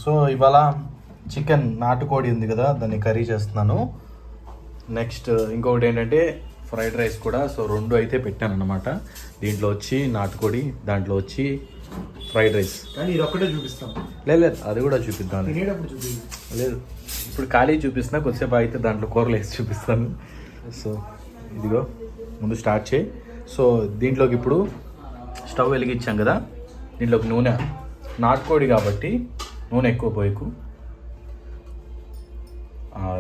So ఇవాళ chicken నాటుకోడి ఉంది కదా, దాన్ని కర్రీ చేస్తున్నాను. నెక్స్ట్ ఇంకొకటి ఏంటంటే ఫ్రైడ్ రైస్ కూడా. సో రెండు అయితే పెట్టాను అనమాట. దీంట్లో వచ్చి నాటుకోడి, దాంట్లో వచ్చి ఫ్రైడ్ రైస్. కానీ ఇది ఒక్కటే చూపిస్తాం. లేదు అది కూడా చూపిద్దాం. లేదు ఇప్పుడు ఖాళీ చూపిస్తున్నా, కొద్దిసేపు అయితే దాంట్లో కూరలు వేసి చూపిస్తాను. సో ఇదిగో ముందు స్టార్ట్ చేయి. సో దీంట్లోకి ఇప్పుడు స్టవ్ వెలిగించాం కదా, దీంట్లోకి నూనె, నాటుకోడి కాబట్టి నూనె ఎక్కువ పోయకు.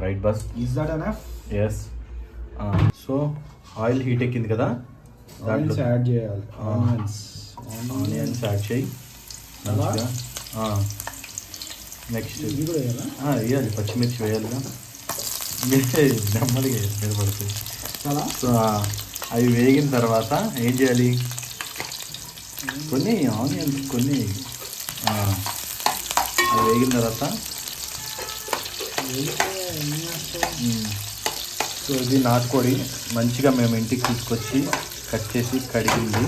Right boss. Yes. So oil heat ఎక్కింది కదా, దాంట్లో యాడ్ చేయాలి. ఆనియన్స్ యాడ్ చేయి. నెక్స్ట్ వేయాలి, పచ్చిమిర్చి వేయాలిగా, నెమ్మదిగా మీద పడుతుంది. సో అవి వేగిన తర్వాత ఏం చేయాలి, కొన్ని ఆనియన్స్ కొన్ని అవి వేగిన తర్వాత సో ఇది నాటుకోడి మంచిగా మేము ఇంటికి తీసుకొచ్చి కట్ చేసి కడిగింది.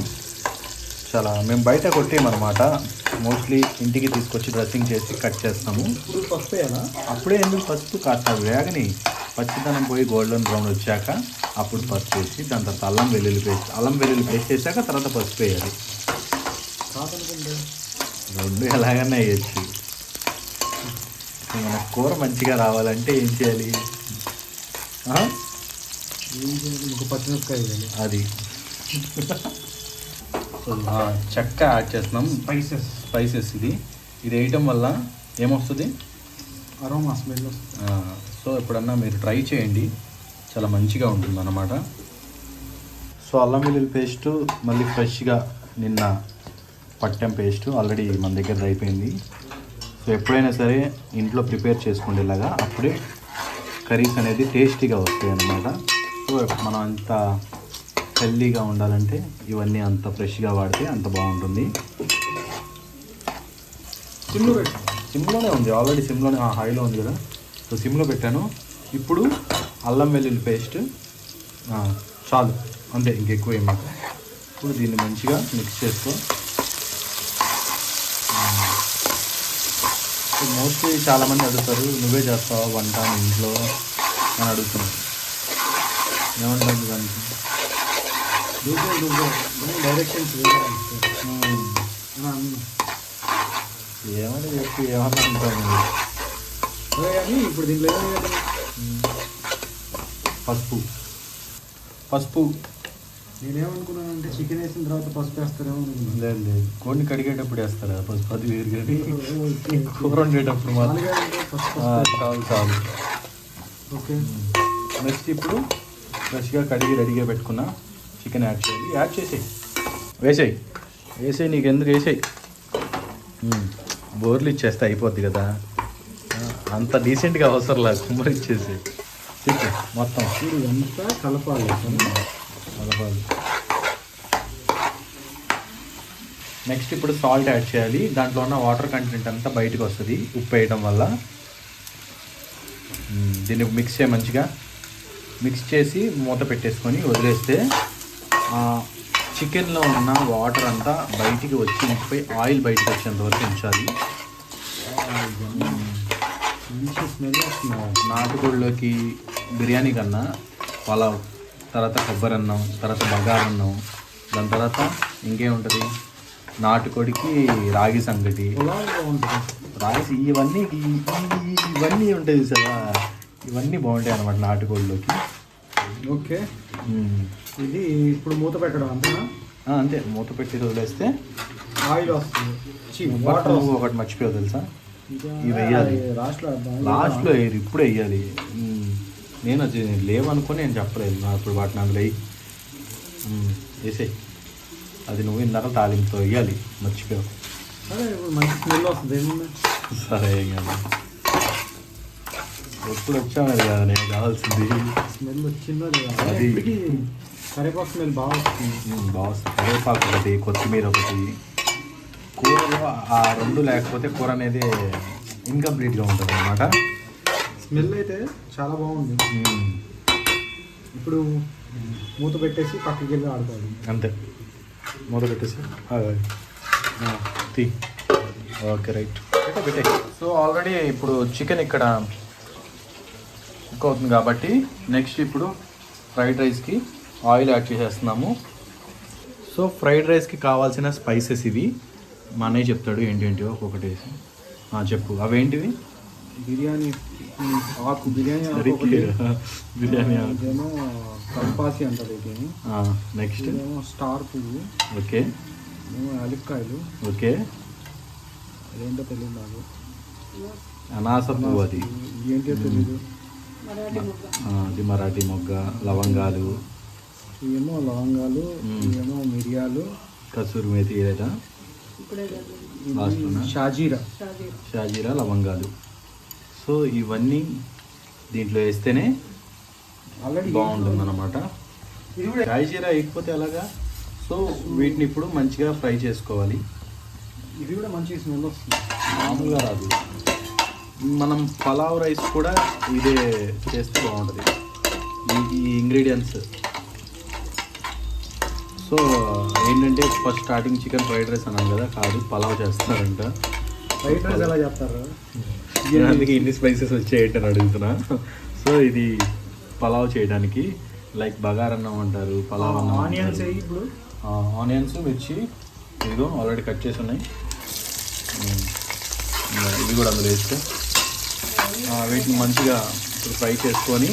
చాలా మేము బయట కొట్టేయమన్నమాట, మోస్ట్లీ ఇంటికి తీసుకొచ్చి డ్రెస్సింగ్ చేసి కట్ చేస్తాము. పసుపు వేయాలా? అప్పుడే ఎందుకు పసుపు కాస్త వేగని పచ్చిదనం పోయి గోల్డెన్ బ్రౌన్ వచ్చాక అప్పుడు పసుపు వేసి దాని తర్వాత అల్లం వెల్లుల్లి పేస్ట్ వేసాక తర్వాత పసుపు వేయాలి. రెండు ఎలాగైనా వేయచ్చు. మన కూర మంచిగా రావాలంటే ఏం చేయాలి, పచ్చిమిరపకాయ వేయాలి. అది చెక్క యాడ్ చేస్తున్నాం, స్పైసెస్. ఇది వేయటం వల్ల ఏమొస్తుంది, అరోమా స్మెల్ వస్తుంది. సో ఎప్పుడన్నా మీరు ట్రై చేయండి, చాలా మంచిగా ఉంటుంది అన్నమాట. సో అల్లం వెల్లుల్లి పేస్టు మళ్ళీ ఫ్రెష్గా నిన్న పట్టెం పేస్టు ఆల్రెడీ మన దగ్గర అయిపోయింది. సో ఎప్పుడైనా సరే ఇంట్లో ప్రిపేర్ చేసుకునేలాగా, అప్పుడే కర్రీస్ అనేది టేస్టీగా వస్తాయి అన్నమాట. సో మనం అంత హెల్దీగా ఉండాలంటే ఇవన్నీ అంత ఫ్రెష్గా వాడితే అంత బాగుంటుంది. సిమ్లోనే ఉంది ఆల్రెడీ, సిమ్లోనే హైలో ఉంది కదా, సో సిమ్లో పెట్టాను. ఇప్పుడు అల్లం వెల్లుల్లి పేస్ట్ చాలు, అంతే, ఇంకెక్కువ ఏమి. ఇప్పుడు దీన్ని మంచిగా మిక్స్ చేసుకో. మోస్ట్లీ చాలామంది అడుగుతారు, నువ్వే చేస్తావా వంట ఇంట్లో అని అడుగుతున్నారు. ఏమంటుంది దానికి, డైరెక్షన్స్ ఏమని చెప్పి ఏమన్నా అంటాను. కానీ ఇప్పుడు దీంట్లో పసుపు నేనేమనుకున్నానంటే చికెన్ వేసిన తర్వాత పసుపు వేస్తారేమో. లేదు, కోడిని కడిగేటప్పుడు వేస్తారా పసుపు, అది వేరు. కానీ కూర వండేటప్పుడు మాత్రం చాలు. ఓకే. నెక్స్ట్ ఇప్పుడు ఫ్రెష్గా కడిగి రెడీగా పెట్టుకున్న చికెన్ యాడ్ చేయాలి. యాడ్ చేసేయి, వేసేయి, నీకు ఎందుకు వేసేయి. బోర్లు ఇచ్చేస్తే అయిపోద్ది కదా, అంత డీసెంట్గా అవసరం లేదు, కుమ్మరి ఇచ్చేసి చెప్పు మొత్తం అంతా కలపాలి. నెక్స్ట్ ఇప్పుడు సాల్ట్ యాడ్ చేయాలి. దాంట్లో ఉన్న వాటర్ కంటెంట్ అంతా బయటకు వస్తుంది ఉప్పు వేయడం వల్ల. దీన్ని మిక్స్ చేయ మంచిగా మిక్స్ చేసి మూత పెట్టేసుకొని వదిలేస్తే చికెన్లో ఉన్న వాటర్ అంతా బయటికి వచ్చి ఇంటిపై ఆయిల్ బయటకు వచ్చేంత వరకు ఉంచాలి. మంచి స్మెల్ వస్తుంది. నాటుకోడిలోకి బిర్యానీ కన్నా పలావ్, తర్వాత కొబ్బరి అన్నం, తర్వాత బగారన్నం, దాని తర్వాత ఇంకేముంటుంది, నాటుకోడికి రాగి సంగటి, రాగి, ఇవన్నీ ఉంటాయి సార్. ఇవన్నీ బాగుంటాయి అన్నమాట నాటుకోడిలోకి. ఓకే. ఇది ఇప్పుడు మూత పెట్టడం అంతేనా? అంతే, మూత పెట్టి వదిలేస్తే ఆయిల్ వస్తుంది. వాటర్ ఒకటి మర్చిపోయావు తెలుసా, ఇవి వేయాలి లాస్ట్లో వేయరు, ఇప్పుడు వేయాలి. నేను అది లేవనుకొని నేను చెప్పలేదు, ఇప్పుడు వాటిని అందులో వేసేయి. అది నువ్వు ఇందాక తాలింపుతో వేయాలి, మర్చిపోయావు. మంచి స్మెల్ వస్తుంది. సరే కాదు, ఎప్పుడు వచ్చాను కదా నేను కావాల్సింది. స్మెల్ వచ్చిందో అది కరివేపాకు స్మెల్ బాగా వస్తుంది. కరివేపాకు ఒకటి, కొత్తిమీర ఒకటి. కూరలో ఆ రెండు లేకపోతే కూర అనేది ఇన్కంప్లీట్గా ఉంటుంది అన్నమాట. స్మెల్ అయితే చాలా బాగుంది. ఇప్పుడు మూత పెట్టేసి పక్కకి వెళ్ళి ఆడుకోవాలి అంతే. మూత పెట్టేసి తీ. Okay right. పెట్టే. సో ఆల్రెడీ ఇప్పుడు చికెన్ ఇక్కడ కుక్ అవుతుంది కాబట్టి నెక్స్ట్ ఇప్పుడు ఫ్రైడ్ రైస్కి ఆయిల్ యాడ్ చేసేస్తున్నాము. సో ఫ్రైడ్ రైస్కి కావాల్సిన స్పైసెస్ ఇవి మా అన్నయ్య చెప్తాడు ఏంటేంటివో ఒక్కొక్కటి వేసి. చెప్పు అవేంటివి? బిర్యానీ ఆకు, బిర్యానీ ఆకు ఒకటి, బిర్యానీ ఇదేమో కంపాసి అంటారు వీటిని. నెక్స్ట్ ఇదేమో స్టార్ పువ్వు, ఓకే, ఏమో యాలక్కాయలు, ఓకే, అదేంటో తెలియదు నాకు, అనాస పువ్వు అది ఏంటో తెలీదు, అది మరాఠీ మొగ్గ, లవంగాలు, ఇవేమో లవంగాలు, ఇవేమో మిరియాలు, కసూరి మేతి లేదా లాస్ట్లోనా షాజీరా, లవంగాలు. సో ఇవన్నీ దీంట్లో వేస్తేనే ఆల్రెడీ బాగుంటుంది అనమాట. షాజీరా వేయకపోతే అలాగా. సో వీటిని ఇప్పుడు మంచిగా ఫ్రై చేసుకోవాలి. ఇది కూడా మంచి స్మెల్ వస్తుంది, మామూలుగా రాదు. మనం పలావ్ రైస్ కూడా ఇదే చేస్తే బాగుంటుంది, ఈ ఇంగ్రీడియంట్స్. సో ఏంటంటే first starting chicken fried rice అన్నాను కదా, కాదు పలావ్ చేస్తారంట. ఫ్రైడ్ రైస్ ఎలా చేస్తారు? అందుకే ఇన్ని స్పైసెస్ వచ్చాయంటే అని అడుగుతున్నా. సో ఇది పలావ్ చేయడానికి, లైక్ బగారన్నం అంటారు, పలావ్ అన్నం. ఆనియన్స్ ఇప్పుడు ఆనియన్స్, మిర్చి ఇదిగో ఆల్రెడీ కట్ చేసి ఉన్నాయి. ఇవి కూడా అందులో వేస్తే వీటిని మంచిగా ఇప్పుడు ఫ్రై చేసుకొని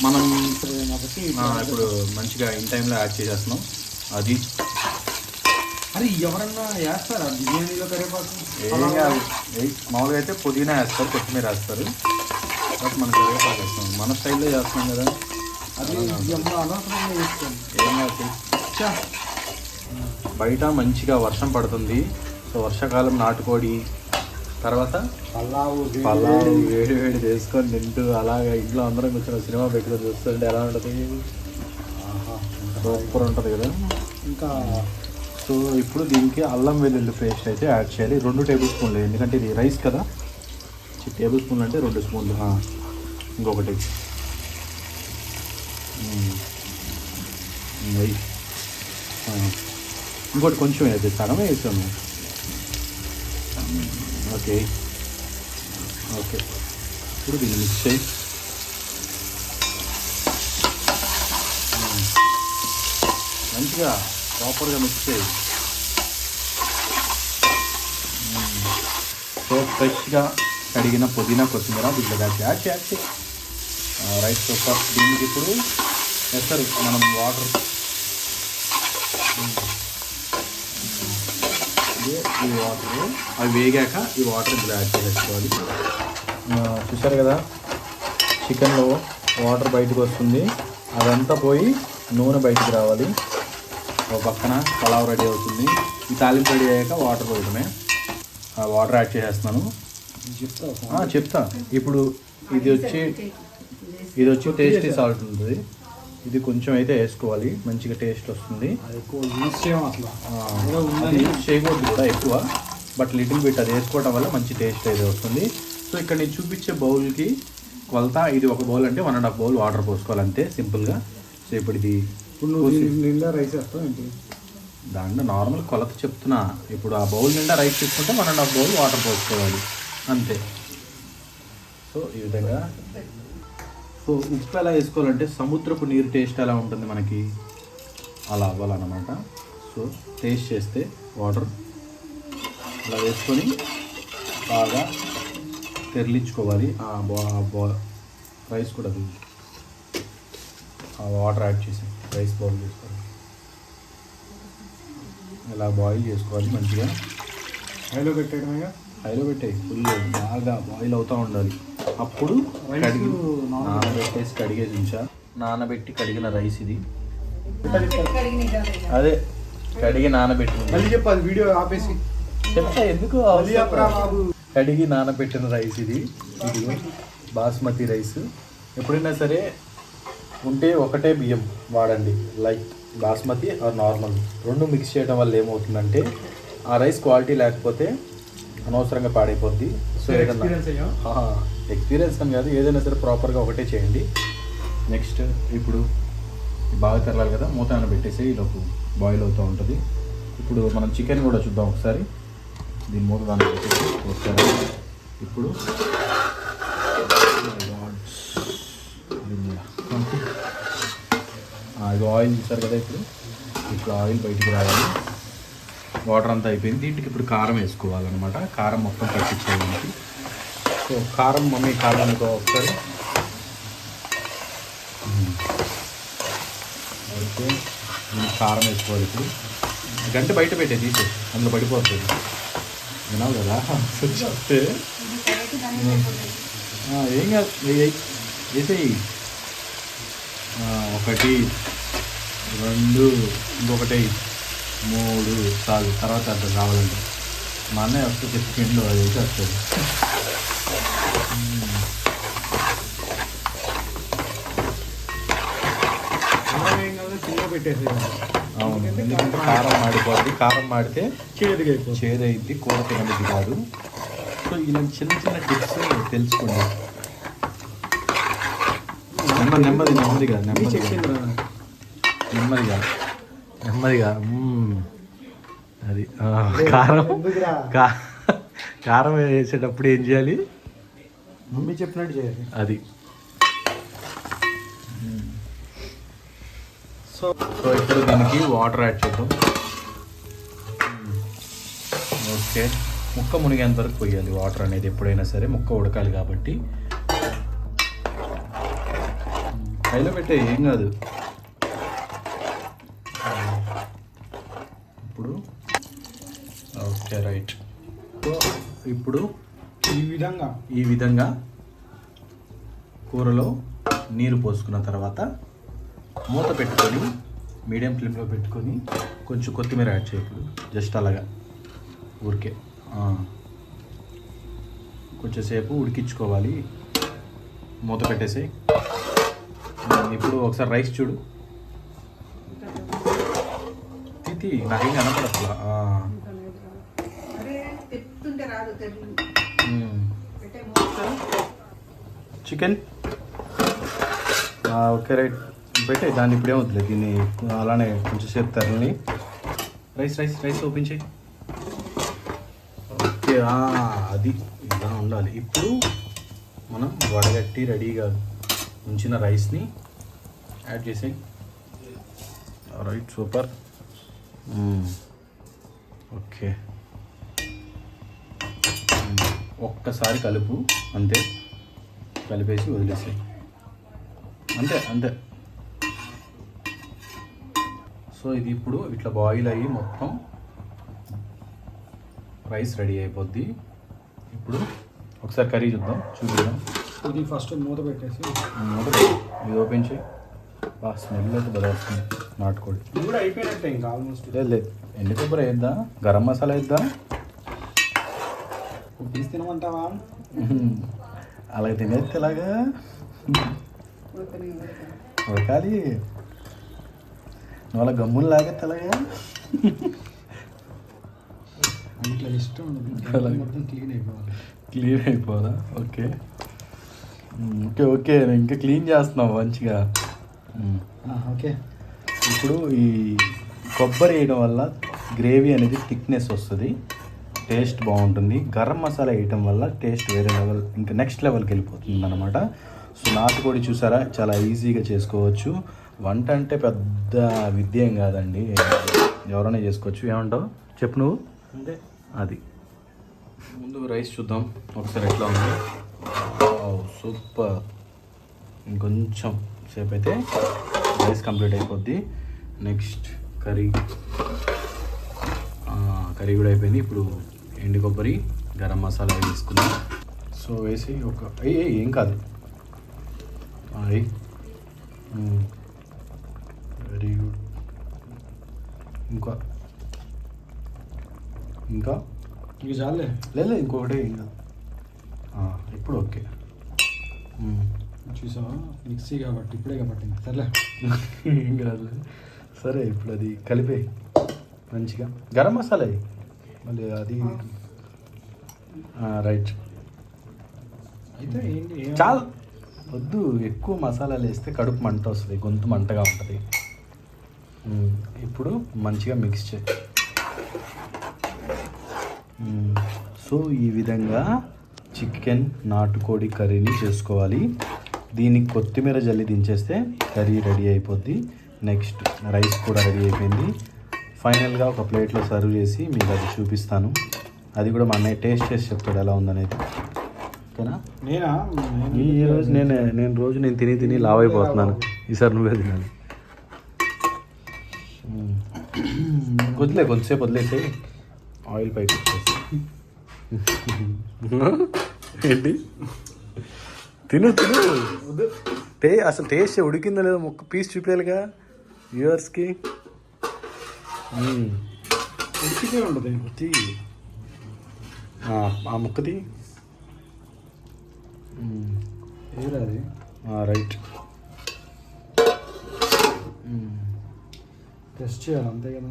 మనం ఇప్పుడు మంచిగా ఇన్ టైంలో యాడ్ చేసేస్తున్నాం. అది అది ఎవరన్నా వేస్తారా బిర్యానీలో కరివేపాకు? మామూలుగా అయితే పుదీనా వేస్తారు, కొత్తిమీర వేస్తారు, బట్ మనం కరివేపాకు వేస్తాం, మన స్టైల్లో చేస్తున్నాం కదా. అది అనవసరంగా వేస్తాను. ఏం కాదు. బయట మంచిగా వర్షం పడుతుంది. సో వర్షాకాలం నాటుకోడి, తర్వాత పలావ్ వేడి వేడి చేసుకొని తింటూ అలాగా ఇంట్లో అందరం కూర్చొని సినిమా పెట్టుకొని చూస్తుంటే ఎలా ఉంటుంది? సూపర్ ఉంటుంది కదా. ఇంకా సో ఇప్పుడు దీనికి అల్లం వెల్లుల్లి పేస్ట్ అయితే యాడ్ చేయాలి, 2 టేబుల్ స్పూన్లు, ఎందుకంటే ఇది రైస్ కదా. టేబుల్ స్పూన్లు అంటే 2 స్పూన్లు. ఇంకొకటి ఇంకోటి కొంచెం వేసి సగమే వేసాము. ఓకే ఓకే, ఇప్పుడు దీన్ని మిక్స్ చేయి. మంచిగా ప్రాపర్గా మిక్స్ చేయి. సో ఫ్రెష్గా కడిగిన పుదీనా, కొత్తిమీర దీంట్లో యాడ్ చేయాలి. Rice super. దీనికి ఇప్పుడు వేస్తారు మనం వాటర్. ఈ వాటర్ అవి వేగాక ఈ వాటర్ ఇందులో యాడ్ చేసుకోవాలి. చూసారు కదా, చికెన్లో వాటర్ బయటకు వస్తుంది, అదంతా పోయి నూనె బయటకు రావాలి. ఒక పక్కన పలావ్ రెడీ అవుతుంది. ఈ తాలింపు రెడీ అయ్యాక వాటర్ పోయడమే. ఆ వాటర్ యాడ్ చేసేస్తున్నాను. చెప్తా. ఇప్పుడు ఇది వచ్చి టేస్టీ సాల్ట్ ఉంటుంది. ఇది కొంచెం అయితే వేసుకోవాలి, మంచిగా టేస్ట్ వస్తుంది. యూజ్ చేయకూడదు కూడా ఎక్కువ, బట్ లిటిల్ బిట్ అది వేసుకోవడం వల్ల మంచి టేస్ట్ అయితే వస్తుంది. సో ఇక్కడ నేను చూపించే బౌల్కి కొలత, ఇది ఒక బౌల్ అంటే 1.5 బౌల్ వాటర్ పోసుకోవాలి అంతే, సింపుల్గా. సో ఇప్పుడు ఇది నిండా రైస్ వేస్తాం ఏంటి? దాంట్లో నార్మల్ కొలత చెప్తున్నా. ఇప్పుడు ఆ బౌల్ నిండా రైస్ తీసుకుంటే 1.5 బౌల్ వాటర్ పోసుకోవాలి అంతే. సో ఈ విధంగా. సో ఉప్పు ఎలా వేసుకోవాలంటే సముద్రపు నీరు టేస్ట్ ఎలా ఉంటుంది మనకి, అలా అవ్వాలన్నమాట. సో టేస్ట్ చేస్తే వాటర్ అలా వేసుకొని బాగా తెరలించుకోవాలి. రైస్ కూడా ఆ వాటర్ యాడ్ చేసి రైస్ బాయిల్ చేసుకోవాలి. ఇలా బాయిల్ చేసుకోవాలి మంచిగా. హైలో పెట్టేయడమే. హైలో పెట్టాయి, ఫుల్ బాగా బాయిల్ అవుతూ ఉండాలి. అప్పుడు నానబెట్టేసి కడిగేసి ఉంచా. నానబెట్టి కడిగిన రైస్ ఇది. అదే కడిగి నానబెట్టిన చెప్పాలి వీడియో ఆపేసి చెప్తా ఎందుకు. కడిగి నానబెట్టిన రైస్ ఇది. బాస్మతి రైస్. ఎప్పుడైనా సరే ఉంటే ఒకటే బియ్యం వాడండి, like basmati or normal. 2 mix చేయడం వల్ల ఏమవుతుందంటే ఆ రైస్ క్వాలిటీ లేకపోతే అనవసరంగా పాడైపోద్ది. సో ఏదన్నా ఎక్స్పీరియన్స్ అని కాదు, ఏదైనా సరే ప్రాపర్గా ఒకటే చేయండి. నెక్స్ట్ ఇప్పుడు బాగా తెరలాలి కదా, మూత పెట్టేసి ఈలోపు బాయిల్ అవుతూ ఉంటుంది. ఇప్పుడు మనం చికెన్ కూడా చూద్దాం ఒకసారి. దీని మూత దాన్ని పెట్టేసి ఒకసారి ఇప్పుడు అది ఆయిల్ చూసారు కదా. ఇప్పుడు ఆయిల్ బయటికి రావాలి, వాటర్ అంతా అయిపోయింది. దీంట్కి ఇప్పుడు కారం వేసుకోవాలన్నమాట. కారం మొత్తం పట్టించేయాలి. సో కారం మమ్మీ కారం అనుకో ఒకసారి. ఓకే, కారం వేసుకోవాలి. ఇప్పుడు గంట బయట పెట్టే తీసే, అందులో పడిపోతుంది. వినాలి కదా చెప్తే. ఏం కాదు, వేసేయి. 1 2 ఇంకొకటి 3 చాలు. తర్వాత అర్థం కావాలంటే మా అన్నయ్య వస్తే చెప్పుకుంటూ అది అయితే వస్తుంది. పెట్టేసి అవును, ఎందుకంటే కారం మాడిపోద్ది. కారం మాడితే చేదుగా చేదైద్ది, కూర తినబుద్ధి కాదు. సో ఇలాంటి చిన్న చిన్న టిప్స్ తెలుసుకోండి. నెమ్మదిగా అది కారం వేసేటప్పుడు ఏం చేయాలి? మమ్మీ చెప్పినట్టు చేయాలి. అది సో ఇప్పుడు దీనికి వాటర్ యాడ్ చేద్దాం. ఓకే, ముక్క మునిగేంత వరకు పోయాలి వాటర్ అనేది. ఎప్పుడైనా సరే ముక్క ఉడకాలి కాబట్టి. హైలో పెట్టే, ఏం కాదు. ఇప్పుడు ఓకే రైట్. సో ఇప్పుడు ఈ విధంగా కూరలో నీరు పోసుకున్న తర్వాత మూత పెట్టుకొని మీడియం ఫ్లేమ్లో పెట్టుకొని కొంచెం కొత్తిమీర యాడ్ చేయి. ఇప్పుడు జస్ట్ అలాగా ఊరికే కొంచెం సేపు ఉడికించుకోవాలి. మూత పెట్టేసి ఇప్పుడు ఒకసారి రైస్ చూడు. తితి నాకేం కనపడట్లా. చికెన్ ఓకే రైట్ పెట్టే. దాన్ని ఇప్పుడే వద్దులే, దీన్ని అలానే కొంచెం సేపు తరలి. రైస్ ఓపెన్ చేయి. ఓకే, అది ఇలా ఉండాలి. ఇప్పుడు మనం వడగట్టి రెడీగా ఉంచిన రైస్ని యాడ్ చేసేయి. Right, super. ఓకే, ఒక్కసారి కలుపు, అంతే. కలిపేసి వదిలేసాయి, అంతే. సో ఇది ఇప్పుడు ఇట్లా బాయిల్ అయ్యి మొత్తం రైస్ రెడీ అయిపోద్ది. ఇప్పుడు ఒకసారి కర్రీ చూద్దాం. ఇది ఫస్ట్ మూత పెట్టేసి ఇది ఓపెన్ చేయి. బాగా స్మెల్ అయితే బాగా వస్తుంది. నాటుకోడి ఇది కూడా అయిపోయినట్టే ఇంకా ఆల్మోస్ట్. లేదు, ఎండు కొబ్బరి వేద్దా, గరం మసాలా వేద్దా. తీసి తినమంటావా? అలాగే తినేస్తే ఎలాగా ఉడకాలి. వాళ్ళ గమ్ములు లాగేస్తే ఎలాగా. ఇట్లా ఇష్టం మొత్తం క్లీన్ అయిపోవాలా? ఓకే, ఇంకా క్లీన్ చేస్తున్నావు మంచిగా. ఓకే, ఇప్పుడు ఈ కొబ్బరి వేయడం వల్ల గ్రేవీ అనేది థిక్నెస్ వస్తుంది, టేస్ట్ బాగుంటుంది. గరం మసాలా వేయటం వల్ల టేస్ట్ వేరే లెవెల్, ఇంకా నెక్స్ట్ లెవెల్కి వెళ్ళిపోతుంది అనమాట. సో నాటుకోడి చూసారా, చాలా ఈజీగా చేసుకోవచ్చు. వంట అంటే పెద్ద విద్య ఏం కాదండి, ఎవరైనా చేసుకోవచ్చు. ఏమంటావు చెప్పు నువ్వు? అంతే. అది ముందు రైస్ చూద్దాం ఒకసారి ఎట్లా ఉంది. సూపర్. ఇంకొంచెం సేపు అయితే రైస్ కంప్లీట్ అయిపోద్ది. నెక్స్ట్ కర్రీ కూడా అయిపోయింది. ఇప్పుడు ఎండు కొబ్బరి, గరం మసాలా వేసుకుందాం. సో వేసి ఏం కాదు. Very good. ఇంకా ఇక చాలే. లేదు, ఇంకొకటి ఏం కాదు. ఇప్పుడు ఓకే. చూసావా, మిక్సీ కాబట్టి ఇప్పుడే పట్టింది. సర్లే, ఏం కాదు. సరే, ఇప్పుడు అది కలిపే మంచిగా. గరం మసాలా మళ్ళీ అది రైట్. అయితే ఏంటి చాలా వద్దు, ఎక్కువ మసాలాలు వేస్తే కడుపు మంట వస్తుంది, గొంతు మంటగా ఉంటుంది. ఇప్పుడు మంచిగా మిక్స్ చేయి. సో ఈ విధంగా చికెన్ నాటుకోడి కర్రీని చేసుకోవాలి. దీనికి కొత్తిమీర జల్లి దించేస్తే కర్రీ రెడీ అయిపోద్ది. నెక్స్ట్ రైస్ కూడా రెడీ అయిపోయింది. ఫైనల్గా ఒక ప్లేట్లో సర్వ్ చేసి మీకు అది చూపిస్తాను. అది కూడా మా అన్నయ్య టేస్ట్ చేసి చెప్తాడు ఎలా ఉందనేది. ఓకేనా? ఈరోజు నేను తిని లావ్ అయిపోతున్నాను. ఈసారి నువ్వే తినాలి. కొంచెంసేపు వదిలేసి ఆయిల్ పైకి వచ్చేసి ఏంటి తిను అసలు టేస్ట్ ఉడికిందా లేదా ముక్క పీస్ చూపించాలిగా వ్యూవర్స్కి. ఉండదు ఆ ముక్కది రైట్. టెస్ట్ చేయాలి అంతే కదా.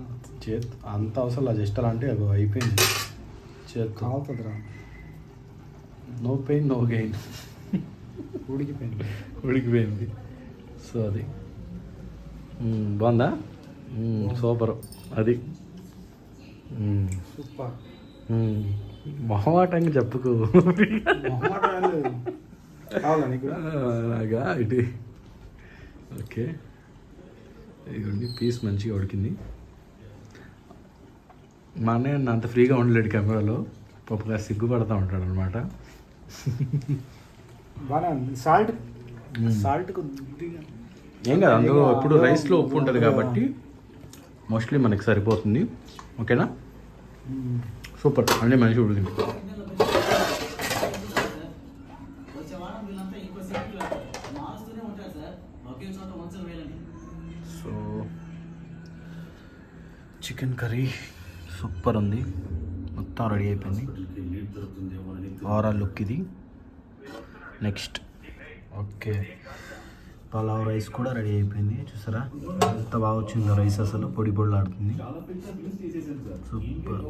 అంత అవసరం జస్ట్ అలా అంటే అది అయిపోయింది. అవుతుందిరా. No pain no gain. ఉడికిపోయింది. సో అది బాగుందా? సూపర్. అది సూపర్. మొహమాటంగా చెప్పుకో. అలాగా ఇది. ఓకే, ఇదిగోండి పీస్ మంచిగా ఉడికింది. మా అన్నయ్య అంత ఫ్రీగా ఉండలేడు కెమెరాలో, పాపగా సిగ్గుపడతా ఉంటాడు అనమాట. సాల్ట్ ఏం కాదు, అందులో ఇప్పుడు రైస్లో ఉప్పు ఉంటుంది కాబట్టి మోస్ట్లీ మనకి సరిపోతుంది. ఓకేనా? సూపర్, అన్నీ మంచిగా ఉడికింది. సో చికెన్ కర్రీ సూపర్ ఉంది, మొత్తం రెడీ అయిపోయింది. ఓవరాల్ లుక్ ఇది. నెక్స్ట్ ఓకే, పలావ్ రైస్ కూడా రెడీ అయిపోయింది. చూసారా ఎంత బాగా వచ్చిందో రైస్, అసలు పొడి పొడిలాడుతుంది. సూపర్.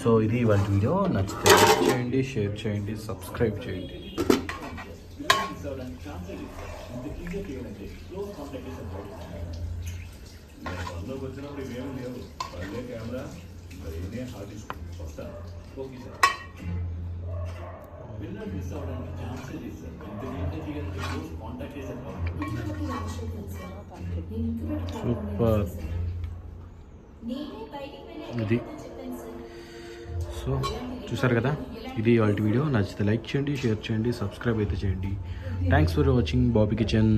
సో ఇది ఇవాళ వీడియో. నచ్చితే లైక్ చేయండి, షేర్ చేయండి, సబ్స్క్రైబ్ చేయండి. సూపర్. ఇది సో చూసారు కదా, ఇది ఇవాళ వీడియో. నచ్చితే లైక్ చేయండి, షేర్ చేయండి, సబ్స్క్రైబ్ అయితే చేయండి. Thanks for watching Bobby kitchen.